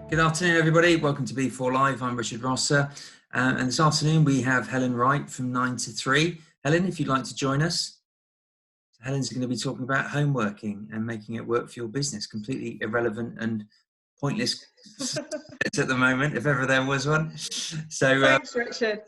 Good afternoon, everybody. Welcome to B4 Live. I'm Richard Rosser. And this afternoon we have Helen Wright from 9 to 3. Helen, if you'd like to join us. Helen's going to be talking about home working and making it work for your business. Completely irrelevant and pointless at the moment, if ever there was one. So, thanks, Richard.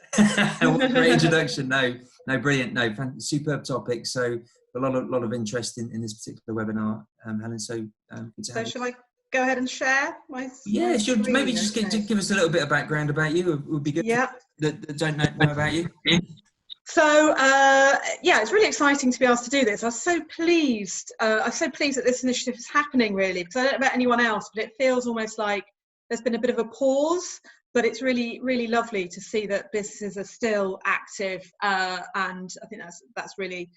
What a great introduction. No, brilliant. No, superb topic. So a lot of interest in this particular webinar, Helen. So good to have you. Shall I go ahead and share my Yeah, sure. screen? Maybe just give us a little bit of background about you. It would be good. Yeah. That don't know about you. So yeah, it's really exciting to be asked to do this. I'm so pleased. I'm so pleased that this initiative is happening, really, because I don't know about anyone else, but it feels almost like there's been a bit of a pause. But it's really, really lovely to see that businesses are still active, and I think that's really,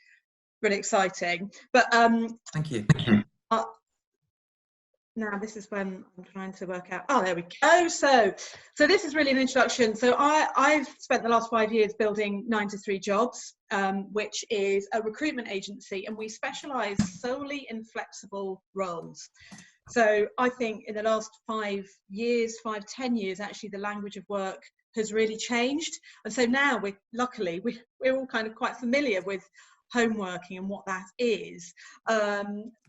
really exciting. But Thank you. Now this is when I'm trying to work out. Oh, there we go. So this is really an introduction. So I've spent the last 5 years building 9 to 3 Jobs, which is a recruitment agency, and we specialise solely in flexible roles. So I think in the last 10 years, actually the language of work has really changed. And so now we're all kind of quite familiar with home working and what that is.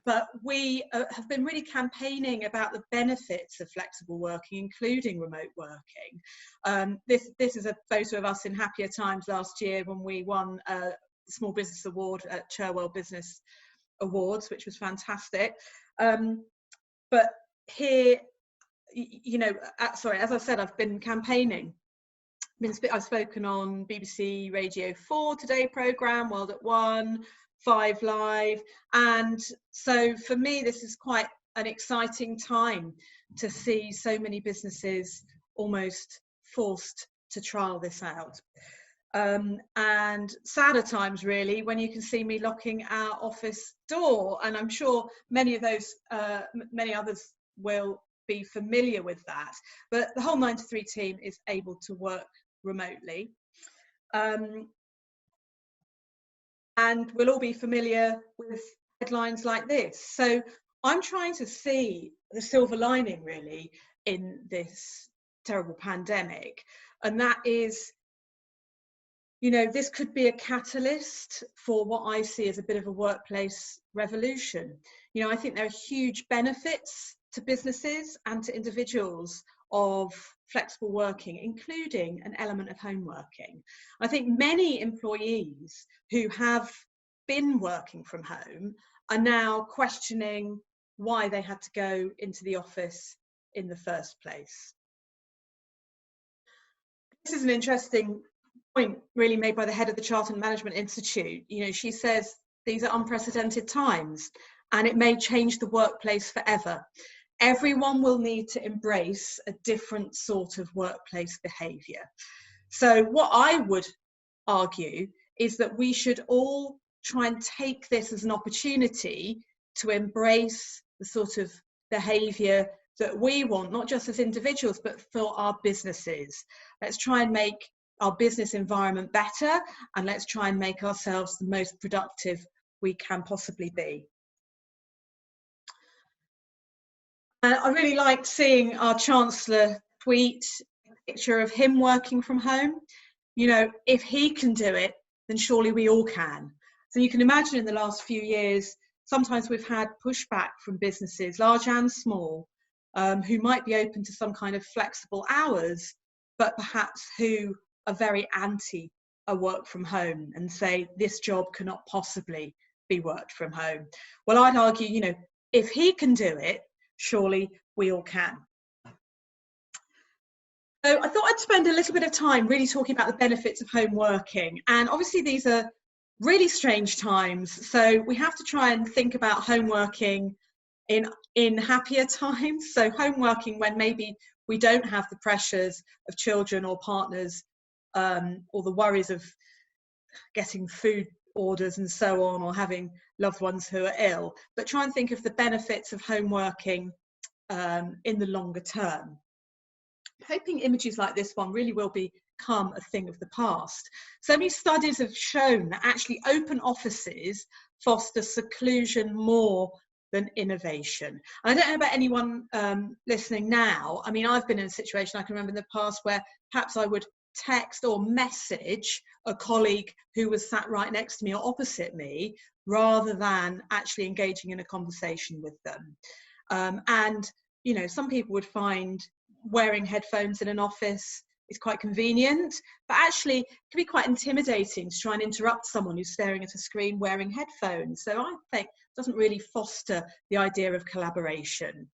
But we have been really campaigning about the benefits of flexible working, including remote working. This is a photo of us in happier times last year when we won the Small Business Award at Cherwell Business Awards, which was fantastic. But here, as I said, I've been campaigning. I've spoken on BBC Radio 4 Today programme, World at One, 5 Live, and so for me this is quite an exciting time to see so many businesses almost forced to trial this out. And sadder times really when you can see me locking our office door, and I'm sure many others will be familiar with that, but the whole 9 to 3 team is able to work remotely, and we'll all be familiar with headlines like this. So I'm trying to see the silver lining really in this terrible pandemic, and that is, this could be a catalyst for what I see as a bit of a workplace revolution. I think there are huge benefits to businesses and to individuals of flexible working, including an element of home working. I think many employees who have been working from home are now questioning why they had to go into the office in the first place. This is an interesting point really made by the head of the Chartered Management Institute. She says these are unprecedented times and it may change the workplace forever. Everyone will need to embrace a different sort of workplace behaviour. So what I would argue is that we should all try and take this as an opportunity to embrace the sort of behaviour that we want, not just as individuals, but for our businesses. Let's try and make our business environment better, and let's try and make ourselves the most productive we can possibly be. I really liked seeing our Chancellor tweet a picture of him working from home. If he can do it, then surely we all can. So you can imagine in the last few years, sometimes we've had pushback from businesses, large and small, who might be open to some kind of flexible hours, but perhaps who are very anti a work from home and say this job cannot possibly be worked from home. Well, I'd argue, if he can do it, surely we all can. So I thought I'd spend a little bit of time really talking about the benefits of home working. And obviously these are really strange times. So we have to try and think about home working in happier times. So home working when maybe we don't have the pressures of children or partners, or the worries of getting food orders and so on, or having loved ones who are ill, but try and think of the benefits of home working in the longer term. Hoping images like this one really will become a thing of the past. So many studies have shown that actually open offices foster seclusion more than innovation. And I don't know about anyone listening now. I mean, I've been in a situation I can remember in the past where perhaps I would text or message a colleague who was sat right next to me or opposite me, rather than actually engaging in a conversation with them. And, you know, some people would find wearing headphones in an office is quite convenient, but actually it can be quite intimidating to try and interrupt someone who's staring at a screen wearing headphones. So I think it doesn't really foster the idea of collaboration.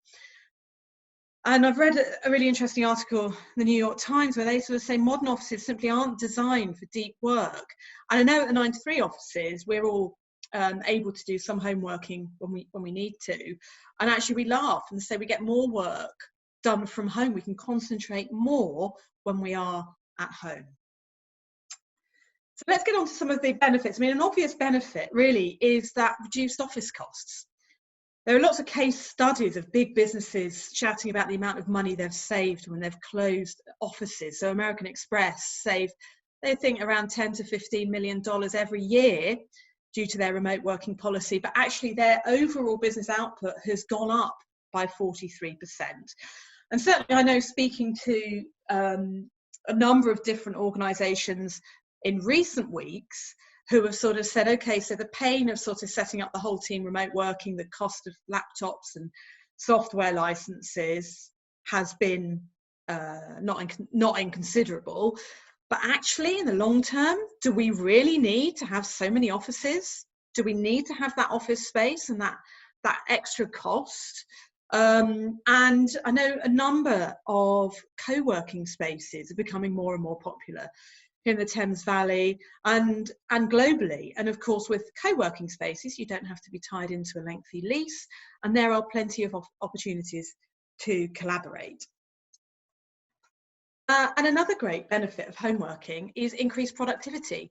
And I've read a really interesting article in the New York Times where they sort of say modern offices simply aren't designed for deep work. And I know at the 9 to 3 offices, we're all able to do some home working when we need to. And actually we laugh and say we get more work done from home. We can concentrate more when we are at home. So let's get on to some of the benefits. I mean, an obvious benefit really is that reduced office costs. There are lots of case studies of big businesses shouting about the amount of money they've saved when they've closed offices. So American Express saved, they think, around $10 to $15 million every year due to their remote working policy, but actually their overall business output has gone up by 43%. And certainly I know, speaking to a number of different organisations in recent weeks, who have sort of said, okay, so the pain of sort of setting up the whole team remote working, the cost of laptops and software licenses has been not inconsiderable. But actually, in the long term, do we really need to have so many offices? Do we need to have that office space and that extra cost? And I know a number of co-working spaces are becoming more and more popular in the Thames Valley and globally. And of course, with co-working spaces, you don't have to be tied into a lengthy lease, and there are plenty of opportunities to collaborate. And another great benefit of home working is increased productivity.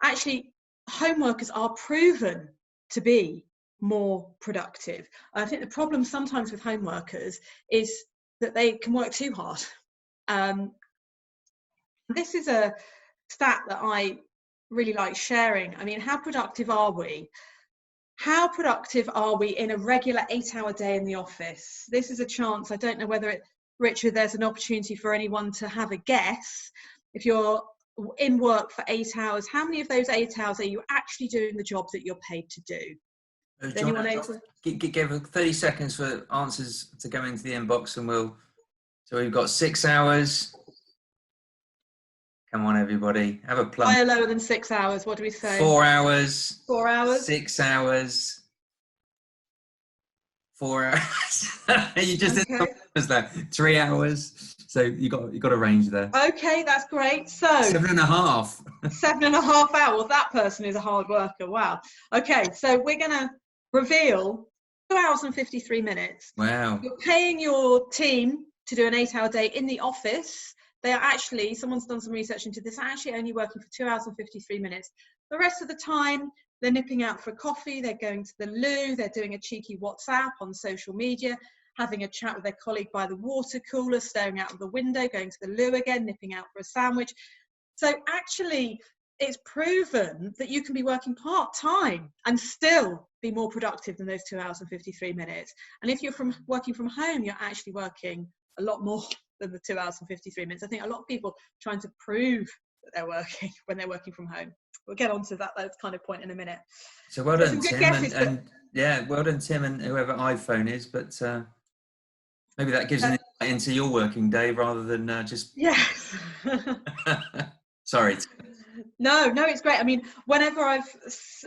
Actually, home workers are proven to be more productive. I think the problem sometimes with home workers is that they can work too hard. This is a stat that I really like sharing. I mean, how productive are we? How productive are we in a regular 8-hour day in the office? This is a chance. I don't know whether Richard, there's an opportunity for anyone to have a guess. If you're in work for 8 hours, how many of those 8 hours are you actually doing the job that you're paid to do? Anyone able? Give 30 seconds for answers to go into the inbox, and so we've got 6 hours. Come on, everybody, have a plumb. Higher, lower than 6 hours? What do we say? 4 hours. 4 hours. 6 hours. 4 hours. You just did there. 3 hours. So you got a range there. Okay, that's great. So 7.5. 7.5 hours. Well, that person is a hard worker. Wow. Okay, so we're gonna reveal 2 hours and 53 minutes. Wow. You're paying your team to do an 8-hour day in the office. They are actually, someone's done some research into this, actually only working for 2 hours and 53 minutes. The rest of the time, they're nipping out for a coffee, they're going to the loo, they're doing a cheeky WhatsApp on social media, having a chat with their colleague by the water cooler, staring out of the window, going to the loo again, nipping out for a sandwich. So actually, it's proven that you can be working part-time and still be more productive than those 2 hours and 53 minutes. And if you're working from home, you're actually working a lot more than the 2 hours and 53 minutes. I think a lot of people trying to prove that they're working when they're working from home. We'll get on to that kind of point in a minute. So well done, Tim, and yeah, well done, Tim, and whoever iPhone is. But maybe that gives an insight into your working day rather than just. Yes. Sorry. No, it's great. I mean, whenever I've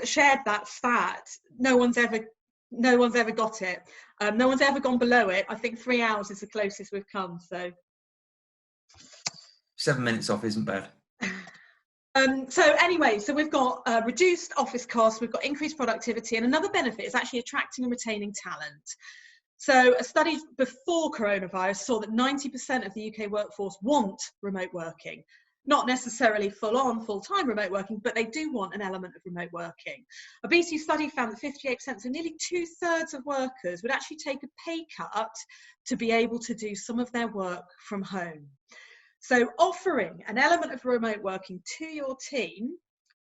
shared that stat, no one's ever got it. No one's ever gone below it. I think 3 hours is the closest we've come. So 7 minutes off isn't bad. So anyway, so we've got reduced office costs, we've got increased productivity, and another benefit is actually attracting and retaining talent. So a study before coronavirus saw that 90% of the UK workforce want remote working. Not necessarily full-time remote working, but they do want an element of remote working. A BC study found that 58%, so nearly 2/3 of workers, would actually take a pay cut to be able to do some of their work from home. So offering an element of remote working to your team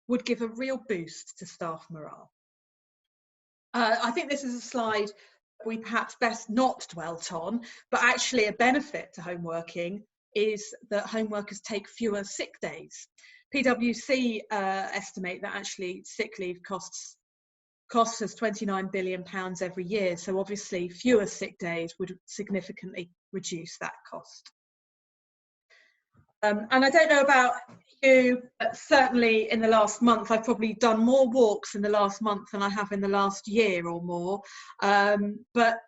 would give a real boost to staff morale. I think this is a slide we perhaps best not dwelt on, but actually a benefit to home working is that home workers take fewer sick days. PwC estimate that actually sick leave costs us £29 billion every year. So obviously fewer sick days would significantly reduce that cost. And I don't know about you, but certainly in the last month, I've probably done more walks in the last month than I have in the last year or more. But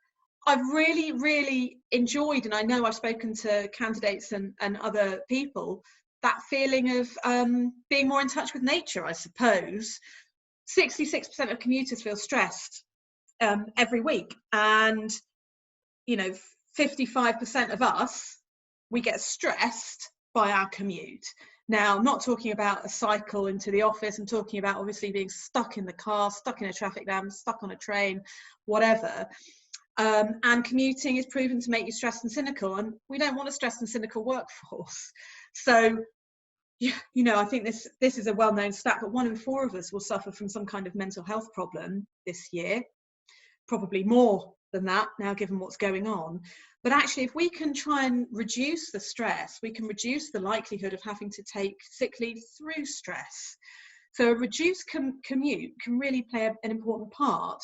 I've really, really enjoyed, and I know I've spoken to candidates and other people, that feeling of being more in touch with nature, I suppose. 66% of commuters feel stressed every week, and 55% of us, we get stressed by our commute. Now, I'm not talking about a cycle into the office. I'm talking about obviously being stuck in the car, stuck in a traffic jam, stuck on a train, whatever. And commuting is proven to make you stressed and cynical, and we don't want a stressed and cynical workforce. So, I think this is a well-known stat, but 1 in 4 of us will suffer from some kind of mental health problem this year, probably more than that now, given what's going on. But actually, if we can try and reduce the stress, we can reduce the likelihood of having to take sick leave through stress. So a reduced commute can really play an important part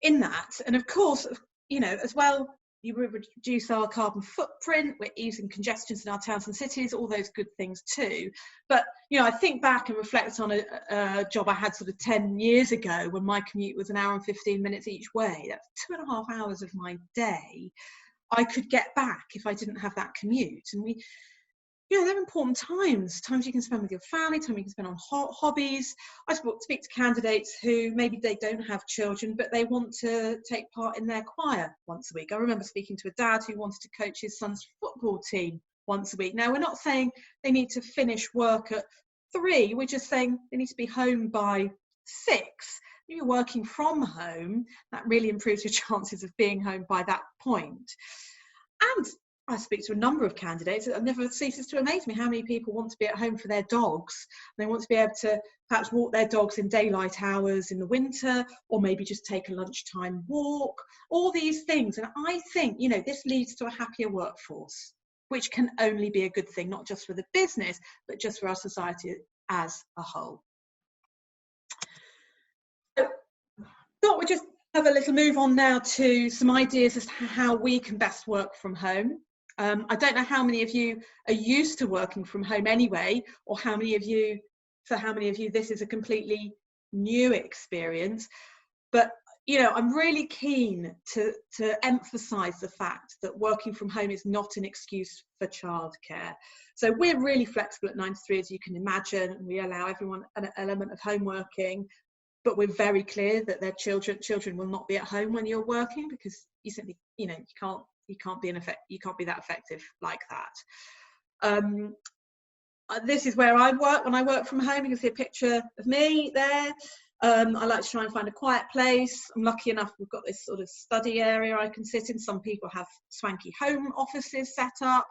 in that. And of course, as well, you will reduce our carbon footprint, we're easing congestions in our towns and cities, all those good things too. But, I think back and reflect on a job I had sort of 10 years ago when my commute was 1 hour and 15 minutes each way. That's 2.5 hours of my day I could get back if I didn't have that commute. And they're important times you can spend with your family, time you can spend on hobbies. I speak to candidates who maybe they don't have children, but they want to take part in their choir once a week. I remember speaking to a dad who wanted to coach his son's football team once a week. Now, we're not saying they need to finish work at 3, we're just saying they need to be home by 6. If you're working from home, that really improves your chances of being home by that point. And I speak to a number of candidates. It never ceases to amaze me how many people want to be at home for their dogs. They want to be able to perhaps walk their dogs in daylight hours in the winter, or maybe just take a lunchtime walk, all these things. And I think, this leads to a happier workforce, which can only be a good thing, not just for the business, but just for our society as a whole. So I thought we'd just have a little move on now to some ideas as to how we can best work from home. I don't know how many of you are used to working from home anyway, or for how many of you this is a completely new experience. But I'm really keen to emphasise the fact that working from home is not an excuse for childcare. So we're really flexible at 9 to 3, as you can imagine, and we allow everyone an element of home working. But we're very clear that their children will not be at home when you're working, because you simply, you can't be that effective like that. This is where I work when I work from home. You can see a picture of me there. I like to try and find a quiet place. I'm lucky enough we've got this sort of study area I can sit in. Some people have swanky home offices set up.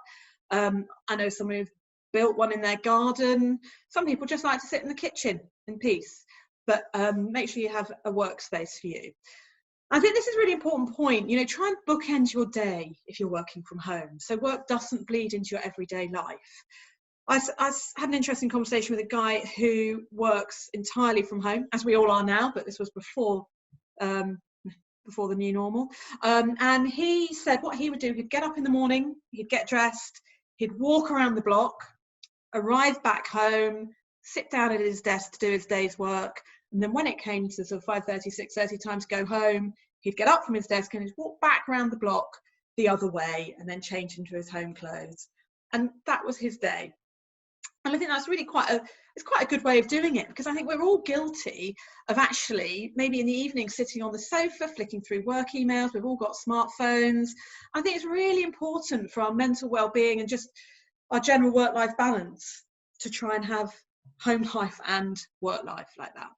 I know some who've built one in their garden. Some people just like to sit in the kitchen in peace. But make sure you have a workspace for you. I think this is a really important point. Try and bookend your day if you're working from home, so work doesn't bleed into your everyday life. I had an interesting conversation with a guy who works entirely from home, as we all are now, but this was before the new normal. And he said what he would do, he'd get up in the morning, he'd get dressed, he'd walk around the block, arrive back home, sit down at his desk to do his day's work. And then when it came to sort of 5:30, 6:30 time to go home, he'd get up from his desk and he'd walk back around the block the other way and then change into his home clothes. And that was his day. And I think that's really quite a good way of doing it, because I think we're all guilty of actually maybe in the evening sitting on the sofa flicking through work emails. We've all got smartphones. I think it's really important for our mental well-being and just our general work-life balance to try and have home life and work life like that.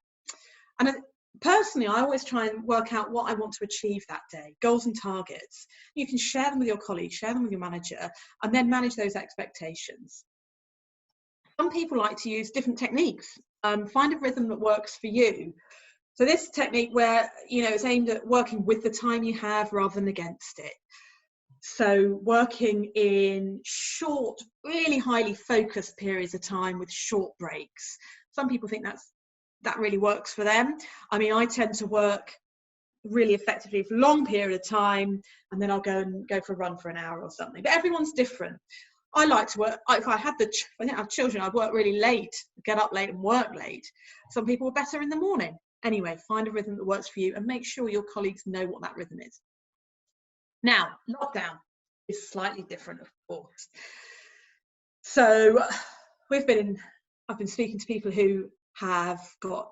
And personally, I always try and work out what I want to achieve that day, goals and targets. You can share them with your colleagues, share them with your manager, and then manage those expectations. Some people like to use different techniques. Find a rhythm that works for you. So this technique where, it's aimed at working with the time you have rather than against it. So working in short, really highly focused periods of time with short breaks. Some people think that really works for them. I mean, I tend to work really effectively for a long period of time, and then I'll go for a run for an hour or something. But everyone's different. I like to work, if I didn't have children, I'd work really late, get up late and work late. Some people are better in the morning. Anyway, find a rhythm that works for you and make sure your colleagues know what that rhythm is. Now, lockdown is slightly different, of course. So I've been speaking to people who have got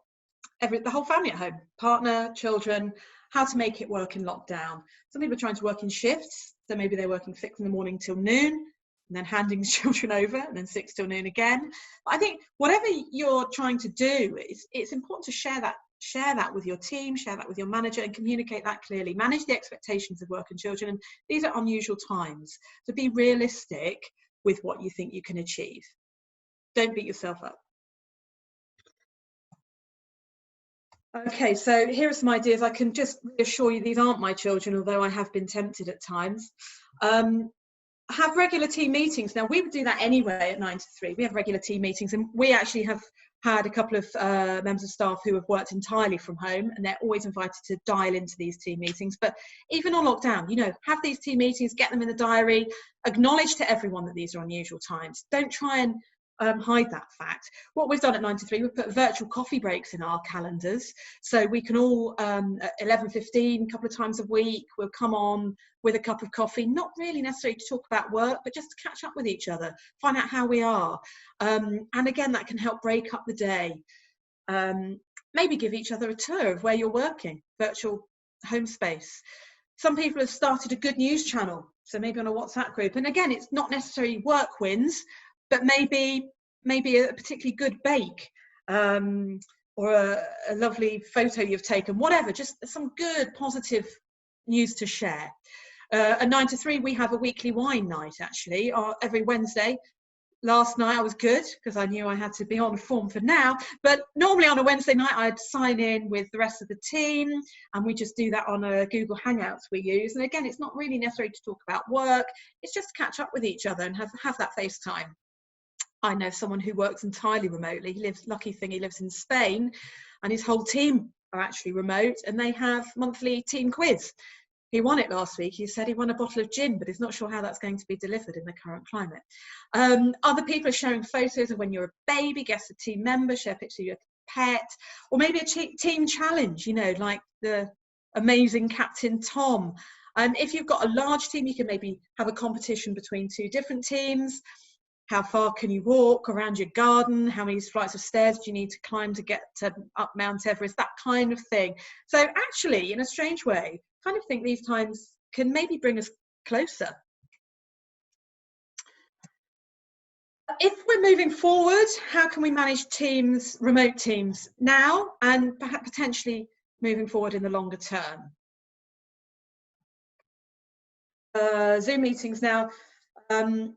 the whole family at home, partner, children, how to make it work in lockdown. Some people are trying to work in shifts, so maybe they're working 6 in the morning till noon, and then handing the children over, and then 6 till noon again. But I think whatever you're trying to do, it's important to share that with your team, share that with your manager, and communicate that clearly. Manage the expectations of work and children, and these are unusual times. So be realistic with what you think you can achieve. Don't beat yourself up. Okay, so here are some ideas. I can just reassure you these aren't my children, although I have been tempted at times. Have regular team meetings. Now, we would do that anyway at 9 to 3. We have regular team meetings, and we actually have had a couple of members of staff who have worked entirely from home, and they're always invited to dial into these team meetings. But even on lockdown, have these team meetings, get them in the diary, acknowledge to everyone that these are unusual times. Don't try and hide that fact. What we've done at 9 to 3, we've put virtual coffee breaks in our calendars, so we can all at 11:15 a couple of times a week, we'll come on with a cup of coffee, not really necessarily to talk about work, but just to catch up with each other, find out how we are, and again, that can help break up the day. Maybe give each other a tour of where you're working, virtual home space. Some people have started a good news channel, so maybe on a WhatsApp group, and again, it's not necessarily work wins, but maybe a particularly good bake, or a lovely photo you've taken, whatever, just some good positive news to share. At 9 to 3, we have a weekly wine night, actually, every Wednesday. Last night I was good because I knew I had to be on form for now, but normally on a Wednesday night I'd sign in with the rest of the team, and we just do that on a Google Hangouts we use. And again, it's not really necessary to talk about work, it's just to catch up with each other and have that FaceTime. I know someone who works entirely remotely. Lucky thing, he lives in Spain, and his whole team are actually remote, and they have monthly team quiz. He won it last week. He said he won a bottle of gin, but he's not sure how that's going to be delivered in the current climate. Other people are sharing photos of when you're a baby, guess a team member, share pictures of your pet, or maybe a team challenge, like the amazing Captain Tom. If you've got a large team, you can maybe have a competition between 2 different teams. How far can you walk around your garden? How many flights of stairs do you need to climb to get up Mount Everest? That kind of thing. So actually, in a strange way, I kind of think these times can maybe bring us closer. If we're moving forward, how can we manage teams, remote teams now, and perhaps potentially moving forward in the longer term? Zoom meetings now. I'm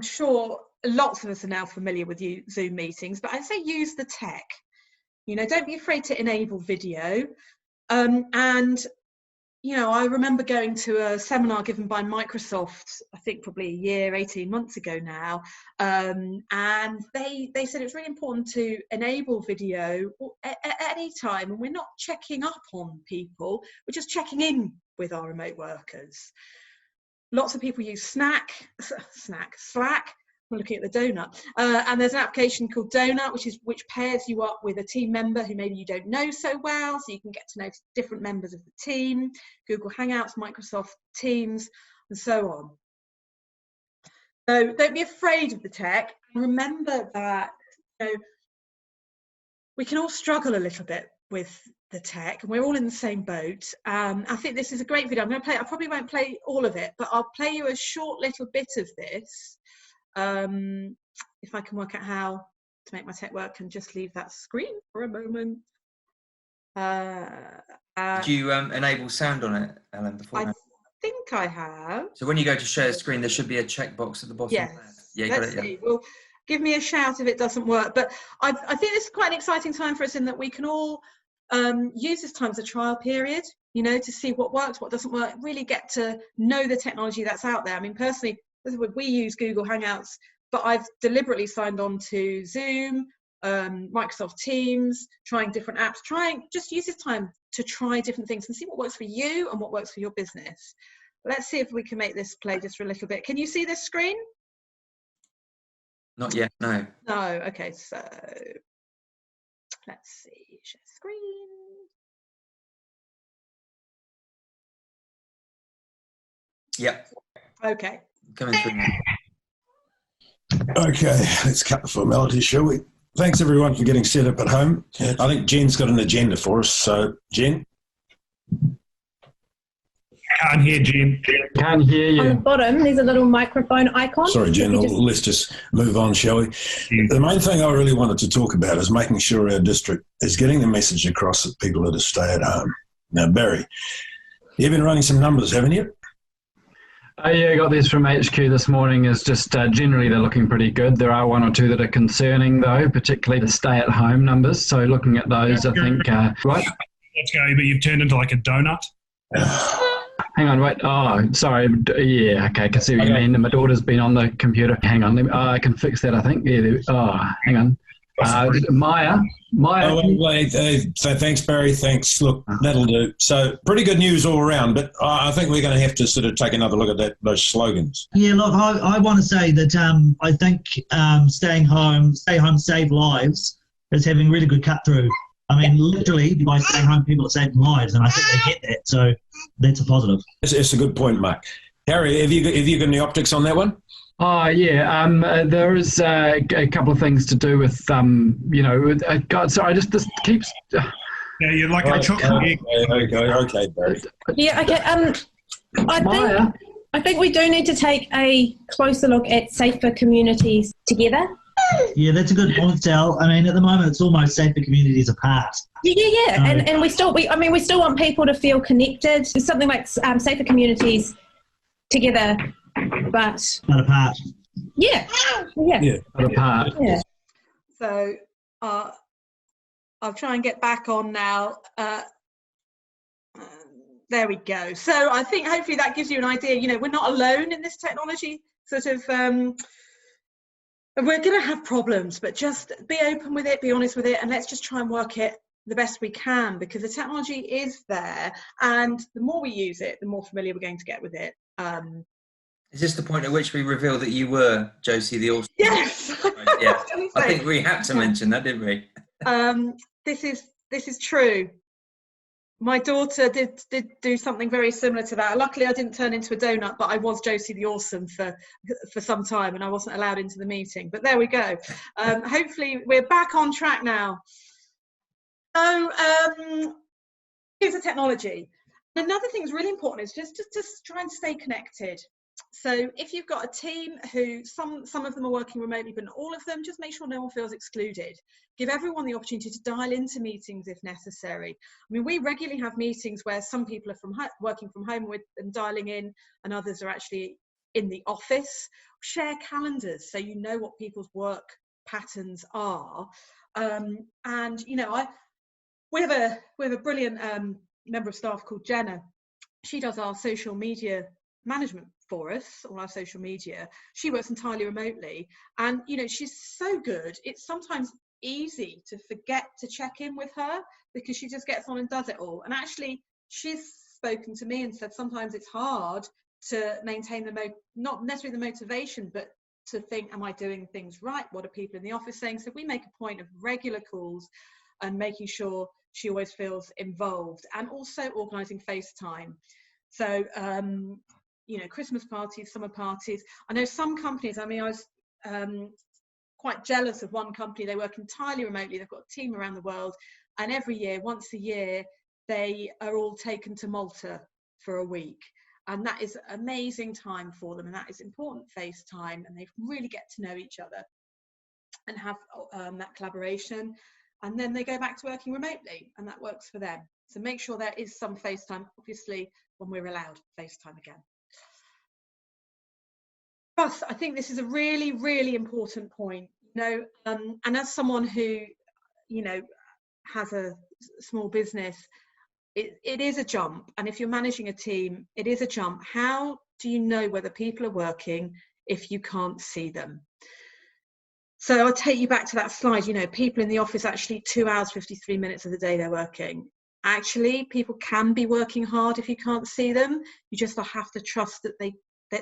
sure lots of us are now familiar with Zoom meetings, but I say use the tech. Don't be afraid to enable video. I remember going to a seminar given by Microsoft, I think probably 18 months ago now, and they said it was really important to enable video at any time, and we're not checking up on people, we're just checking in with our remote workers. Lots of people use Slack. We're looking at the donut. And there's an application called Donut, which pairs you up with a team member who maybe you don't know so well, so you can get to know different members of the team, Google Hangouts, Microsoft Teams, and so on. So don't be afraid of the tech. Remember that we can all struggle a little bit with the tech, and we're all in the same boat. I think this is a great video. I probably won't play all of it, but I'll play you a short little bit of this. If I can work out how to make my tech work, and just leave that screen for a moment. Did you enable sound on it, Helen, beforehand? I think I have. So when you go to share screen, there should be a checkbox at the bottom. Yes. Left. Yeah, Let's see. Well, give me a shout if it doesn't work. But I think this is quite an exciting time for us, in that we can all use this time as a trial period, you know, to see what works, what doesn't work, really get to know the technology that's out there. I mean, personally, we use Google Hangouts, but I've deliberately signed on to Zoom, Microsoft Teams, trying different apps, just use this time to try different things and see what works for you and what works for your business. Let's see if we can make this play just for a little bit. Can you see this screen? Not yet, no. No, okay, so let's see, share screen. Yep. Okay. Coming through now. Okay, let's cut the formality, shall we? Thanks everyone for getting set up at home. I think Jen's got an agenda for us, so Jen? Can't hear Jen. Can't hear you. On the bottom, there's a little microphone icon. Sorry, Jen, let's just move on, shall we? The main thing I really wanted to talk about is making sure our district is getting the message across that people are to stay at home. Now, Barry, you've been running some numbers, haven't you? Yeah, I got these from HQ this morning. Is just generally they're looking pretty good. There are one or two that are concerning though, particularly the stay-at-home numbers. So looking at those, I think, right? Let's go, but you've turned into like a donut. Hang on, wait. Oh, sorry. Yeah, okay. I can see what you mean. My daughter's been on the computer. Hang on. I can fix that, I think. Yeah. Hang on. Maya. Oh, wait, thanks, Barry. Thanks. Look, that'll do. So pretty good news all around, but I think we're going to have to sort of take another look at those slogans. Yeah, look, I want to say that I think stay home, save lives is having really good cut through. I mean, literally, by staying home, people are saving lives, and I think they get that. So that's a positive. It's a good point, Mark. Harry, have you got any optics on that one? Oh, yeah. There is a couple of things to do with, God, sorry, this keeps... Yeah, you're like a chocolate. Okay, Barry. Yeah, okay. I think we do need to take a closer look at safer communities together. Yeah, that's a good point, Sal. I mean, at the moment, it's almost safer communities apart. Yeah. And we still want people to feel connected. Something like safer communities together, but apart. Yeah. But apart. Yeah. So I'll try and get back on now. There we go. So I think hopefully that gives you an idea. You know, we're not alone in this technology sort of. We're going to have problems, but just be open with it, be honest with it, and let's just try and work it the best we can, because the technology is there, and the more we use it, the more familiar we're going to get with it. Is this the point at which we revealed that you were Josie the Awesome? Yes. Right, yeah. I think we had to mention that, didn't we? This is true. My daughter did do something very similar to that. Luckily, I didn't turn into a donut, but I was Josie the Awesome for some time, and I wasn't allowed into the meeting. But there we go. Hopefully, we're back on track now. So here's the technology. Another thing that's really important is just try and stay connected. So if you've got a team who some of them are working remotely, but not all of them, just make sure no one feels excluded. Give everyone the opportunity to dial into meetings if necessary. I mean, we regularly have meetings where some people are working from home with and dialing in, and others are actually in the office. Share calendars so you know what people's work patterns are. And you know, we have a brilliant member of staff called Jenna. She does our social media management for us, all our social media. She works entirely remotely, and you know, she's so good. It's sometimes easy to forget to check in with her because she just gets on and does it all. And actually, she's spoken to me and said sometimes it's hard to maintain not necessarily the motivation, but to think, am I doing things right? What are people in the office saying? So we make a point of regular calls and making sure she always feels involved, and also organising FaceTime. So you know, Christmas parties, summer parties. I know some companies, I mean, I was quite jealous of one company. They work entirely remotely. They've got a team around the world, and every year, once a year, they are all taken to Malta for a week. And that is amazing time for them, and that is important FaceTime, and they really get to know each other and have that collaboration. And then they go back to working remotely, and that works for them. So make sure there is some FaceTime, obviously, when we're allowed FaceTime again. Plus, I think this is a really, really important point, you know, and as someone who, you know, has a small business, it is a jump. And if you're managing a team, it is a jump. How do you know whether people are working if you can't see them? So I'll take you back to that slide. You know, people in the office, actually 2 hours, 53 minutes of the day they're working. Actually, people can be working hard if you can't see them. You just have to trust that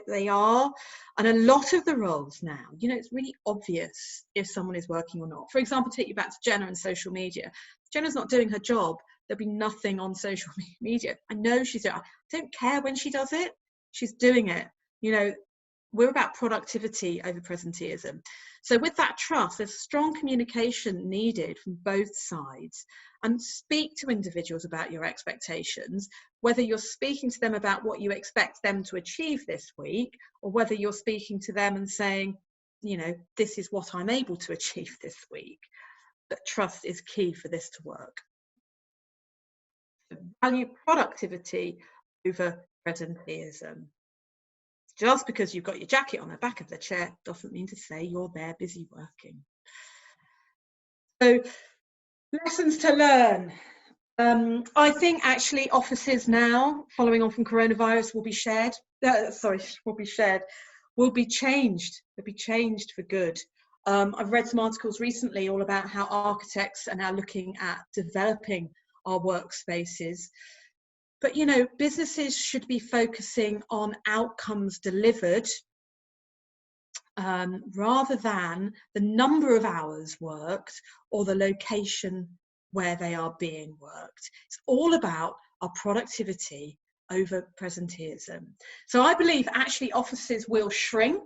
they are. And a lot of the roles now, you know, it's really obvious if someone is working or not. For example, take you back to Jenna and social media. If Jenna's not doing her job, there'll be nothing on social media. I know she's doing it. I don't care when she does it. She's doing it. You know, we're about productivity over presenteeism. So with that trust, there's strong communication needed from both sides. And speak to individuals about your expectations, whether you're speaking to them about what you expect them to achieve this week, or whether you're speaking to them and saying, you know, this is what I'm able to achieve this week. But trust is key for this to work. Value productivity over presenteeism. Just because you've got your jacket on the back of the chair doesn't mean to say you're there busy working. So, lessons to learn. I think actually offices now, following on from coronavirus, will be shared. Will be changed. They'll be changed for good. I've read some articles recently all about how architects are now looking at developing our workspaces. But, you know, businesses should be focusing on outcomes delivered rather than the number of hours worked or the location where they are being worked. It's all about our productivity over presenteeism. So I believe actually offices will shrink,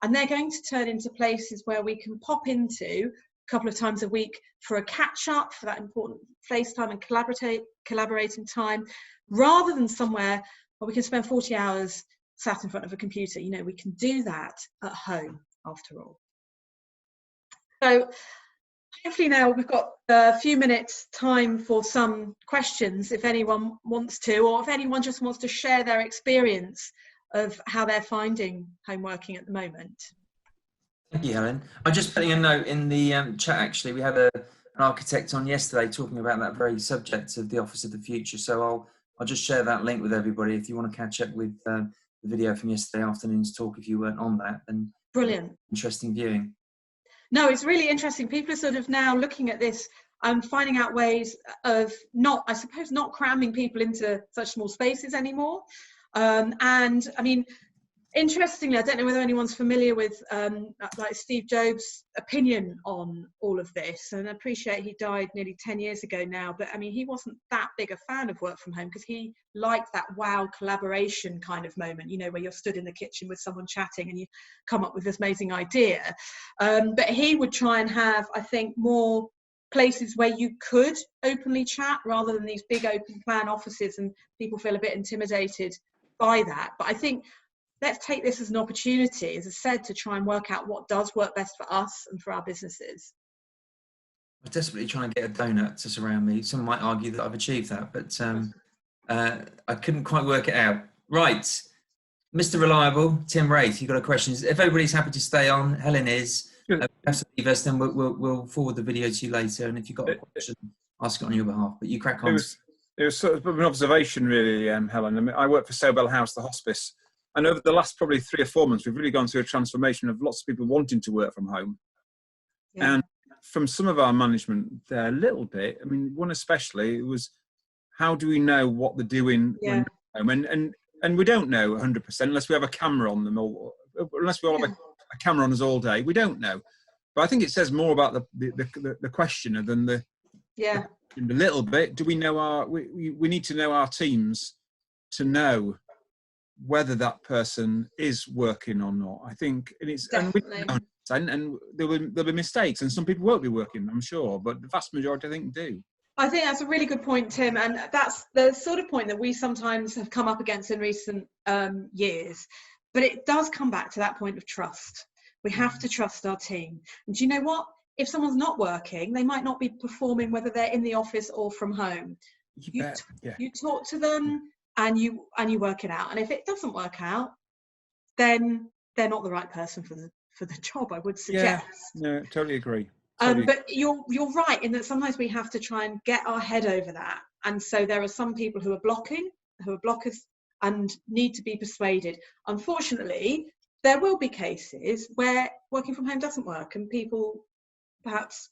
and they're going to turn into places where we can pop into a couple of times a week for a catch up, for that important face time and collaborating time, rather than somewhere where we can spend 40 hours sat in front of a computer. You know, we can do that at home after all. So hopefully now we've got a few minutes time for some questions if anyone wants to, or if anyone just wants to share their experience of how they're finding home working at the moment. Thank you, Helen. I'm just putting a note in the chat. Actually, we had an architect on yesterday talking about that very subject of the office of the future. So I'll just share that link with everybody if you want to catch up with the video from yesterday afternoon's talk. If you weren't on that, then brilliant, interesting viewing. No, it's really interesting. People are sort of now looking at this and finding out ways of not cramming people into such small spaces anymore. And I mean, interestingly, I don't know whether anyone's familiar with like Steve Jobs' opinion on all of this, and I appreciate he died nearly 10 years ago now, but I mean, he wasn't that big a fan of work from home because he liked that wow collaboration kind of moment, you know, where you're stood in the kitchen with someone chatting and you come up with this amazing idea. But he would try and have, I think, more places where you could openly chat rather than these big open plan offices and people feel a bit intimidated by that. But I think let's take this as an opportunity, as I said, to try and work out what does work best for us and for our businesses. I was desperately trying to get a donut to surround me. Some might argue that I've achieved that, but I couldn't quite work it out. Right, Mr. Reliable, Tim Wraith, you've got a question. If everybody's happy to stay on, Helen is. Have to leave us, then we'll forward the video to you later. And if you've got a question, ask it on your behalf. But you crack on. It was sort of an observation, really, Helen. I mean, I work for Sobel House, the hospice. And over the last probably 3 or 4 months, we've really gone through a transformation of lots of people wanting to work from home. Yeah. And from some of our management there, a little bit, I mean, one especially, it was, how do we know what they're doing when they're home? And we don't know 100% unless we have a camera on them, or unless we all have a camera on us all day. We don't know. But I think it says more about the questioner than the a little bit. Do we know we need to know our teams to know whether that person is working or not. I think, and there'll be mistakes, and some people won't be working, I'm sure, but the vast majority I think do. I think that's a really good point, Tim, and that's the sort of point that we sometimes have come up against in recent years. But it does come back to that point of trust. We have to trust our team. And do you know what? If someone's not working, they might not be performing whether they're in the office or from home. You talk to them, and you work it out. And if it doesn't work out, then they're not the right person for the job, I would suggest. Yeah, no, totally agree. But you're right in that sometimes we have to try and get our head over that. And so there are some people who are blockers and need to be persuaded. Unfortunately, there will be cases where working from home doesn't work and people perhaps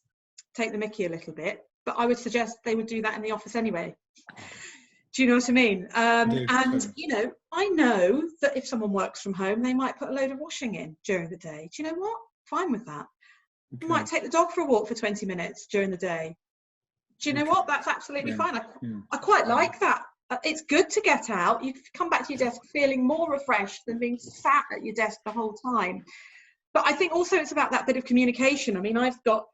take the mickey a little bit. But I would suggest they would do that in the office anyway. Do you know what I mean? I know that if someone works from home, they might put a load of washing in during the day. Do you know what? Fine with that. Okay. Might take the dog for a walk for 20 minutes during the day. Do you know what? That's absolutely fine. I quite like that. It's good to get out. You come back to your desk feeling more refreshed than being sat at your desk the whole time. But I think also it's about that bit of communication. I mean, I've got,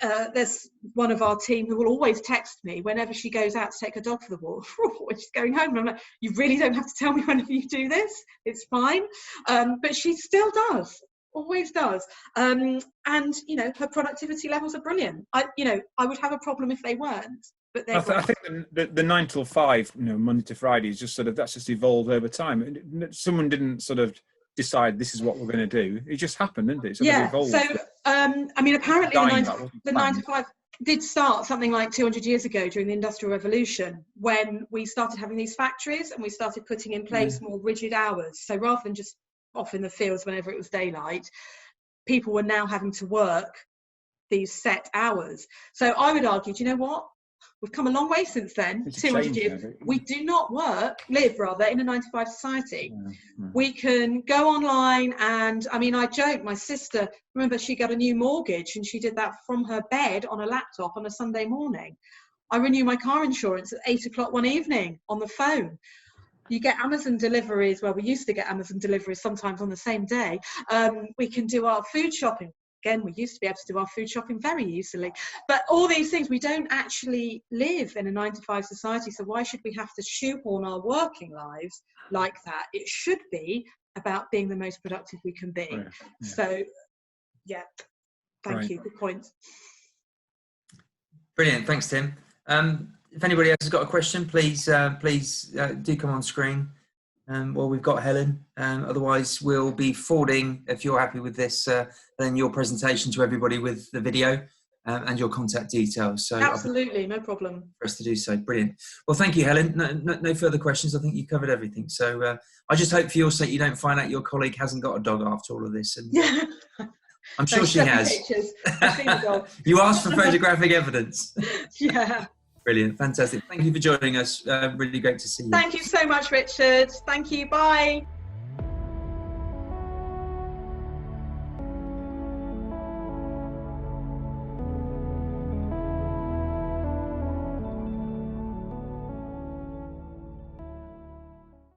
there's one of our team who will always text me whenever she goes out to take her dog for the walk when she's going home. And I'm like, you really don't have to tell me whenever you do this. It's fine. But she still does. Always does. And her productivity levels are brilliant. I would have a problem if they weren't, but I think the 9 till 5, Monday to Friday is just that's just evolved over time. Someone didn't sort of decide this is what we're going to do. It just happened, didn't it? So apparently the 9 to 5 did start something like 200 years ago during the Industrial Revolution, when we started having these factories and we started putting in place more rigid hours. So rather than just off in the fields whenever it was daylight, people were now having to work these set hours. So I would argue, do you know what? We've come a long way since then. 200 years. We do not live in a 9 to 5 society. We can go online and, I joke, my sister, remember, she got a new mortgage and she did that from her bed on a laptop on a Sunday morning. I renew my car insurance at 8 o'clock one evening on the phone. You get Amazon deliveries. Well, we used to get Amazon deliveries sometimes on the same day. We can do our food shopping. Again, we used to be able to do our food shopping very easily. But all these things, we don't actually live in a 9 to 5 society. So why should we have to shoehorn our working lives like that? It should be about being the most productive we can be. So, thank you. Good point. Brilliant. Thanks, Tim. If anybody else has got a question, please do come on screen. We've got Helen. Otherwise, we'll be forwarding, if you're happy with this, then your presentation to everybody with the video and your contact details. So absolutely, no problem for us to do so. Brilliant. Well, thank you, Helen. No further questions. I think you covered everything. So I just hope for your sake you don't find out your colleague hasn't got a dog after all of this. And I'm sure she has. I've seen the dog. You asked for photographic evidence. Yeah. Brilliant. Fantastic. Thank you for joining us. Really great to see you. Thank you so much, Richard. Thank you. Bye.